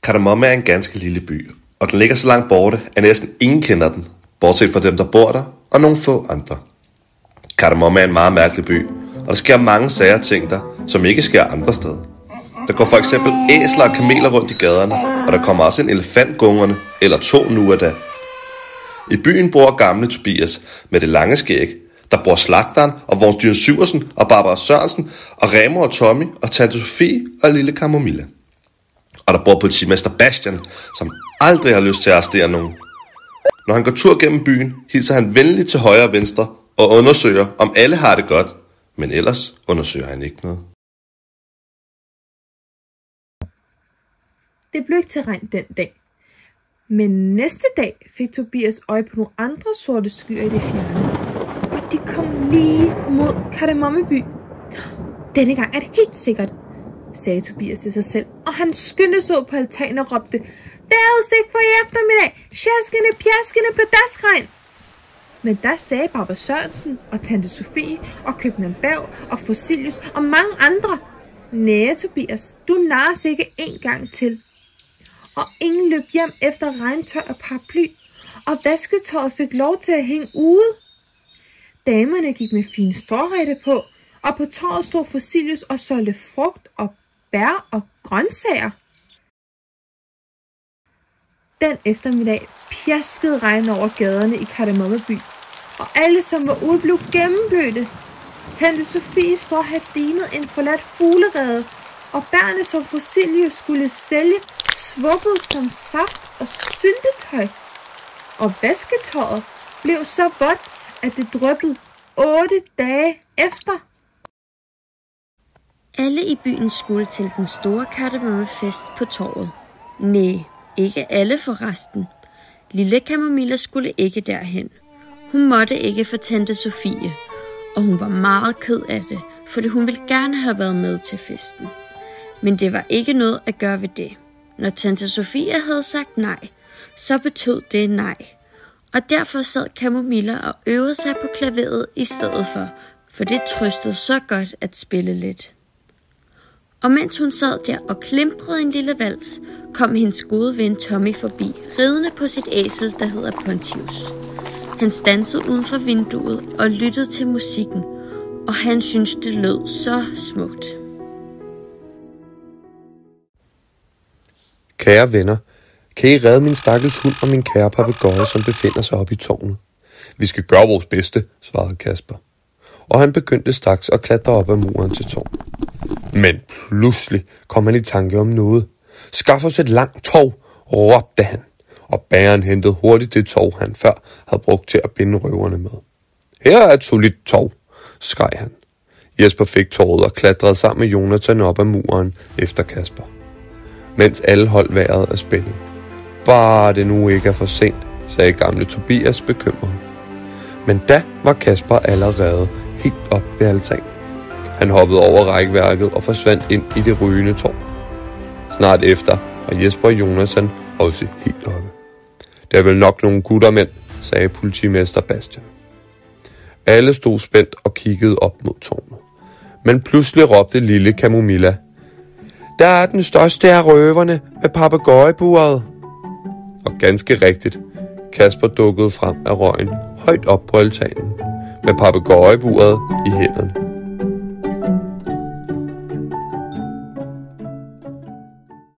Kardemomme er en ganske lille by, og den ligger så langt borte, at næsten ingen kender den, bortset fra dem, der bor der, og nogle få andre. Kardemomme er en meget mærkelig by, og der sker mange sager ting der, som ikke sker andre steder. Der går for eksempel æsler og kameler rundt i gaderne, og der kommer også en elefant gungerne, eller to nu af da. I byen bor gamle Tobias med det lange skæg. Der bor slagteren og Vognsdyren Syversen og Barbara Sørensen og Remo og Tommy og tante Sofie og lille Camomilla. Og der bor politimester Bastian, som aldrig har lyst til at arrestere nogen. Når han går tur gennem byen, hilser han venligt til højre og venstre og undersøger, om alle har det godt. Men ellers undersøger han ikke noget. Det blev ikke til regn den dag. Men næste dag fik Tobias øje på nogle andre sorte skyer i det fjerne. Og de kom lige mod Kardemommeby. Denne gang er det helt sikkert, sagde Tobias til sig selv. Og han skyndte sig på altanen og råbte: Der er udsigt for i eftermiddag! Sjaskende, pjaskende, pladaskregn! Men der sagde Barbara Sørensen og tante Sofie og købmand Berg og Fossilius og mange andre: Næh, Tobias, du narres ikke en gang til. Og ingen løb hjem efter regntøj og paraply, og vasketøjet fik lov til at hænge ude. Damerne gik med fine stråhætte på, og på torvet stod Fossilius og solgte frugt og bær og grøntsager. Den eftermiddag pjaskede regn over gaderne i Kardemommeby, og alle, som var ude, blev gennemblødte. Tante Sofies stråhat lignede en forladt fuglerede, og bærene, som Fossilius skulle sælge, svuppede som saft og syltetøj. Og vasketøjet blev så vådt, at det dryppede 8 dage efter. Alle i byen skulle til den store kardemommefest på torvet. Næh, ikke alle forresten. Lille Camomilla skulle ikke derhen. Hun måtte ikke for tante Sofie, og hun var meget ked af det, fordi hun ville gerne have været med til festen. Men det var ikke noget at gøre ved det. Når tante Sofie havde sagt nej, så betød det nej. Og derfor sad Camomilla og øvede sig på klaveret i stedet for det trøstede så godt at spille lidt. Og mens hun sad der og klimprede en lille vals, kom hendes gode ven Tommy forbi, ridende på sit æsel, der hedder Pontius. Han standsede uden for vinduet og lyttede til musikken, og han syntes, det lød så smukt. Kære venner, kan I redde min stakkels hund og min kære papegøje, som befinder sig oppe i tårnet? Vi skal gøre vores bedste, svarede Kasper. Og han begyndte straks at klatre op ad muren til tårnet. Men pludselig kom han i tanke om noget. Skaff os et langt tov, råbte han. Og bageren hentede hurtigt det tov, han før havde brugt til at binde røverne med. Her er et solidt tov, skreg han. Jesper fik tovet og klatrede sammen med Jonathan op ad muren efter Kasper, mens alle holdt vejret af spænding. Bare det nu ikke er for sent, sagde gamle Tobias bekymret. Men da var Kasper allerede helt op ved altanen. Han hoppede over rækværket og forsvandt ind i det rygende tårn. Snart efter var Jesper og Jonathan også helt oppe. Der er vel nok nogle guttermænd, sagde politimester Bastian. Alle stod spændt og kiggede op mod tårnet. Men pludselig råbte lille Camomilla: Der er den største af røverne med papegøjeburet. Og ganske rigtigt, Kasper dukkede frem af røgen højt op på altanen med papegøjeburet i hænderne.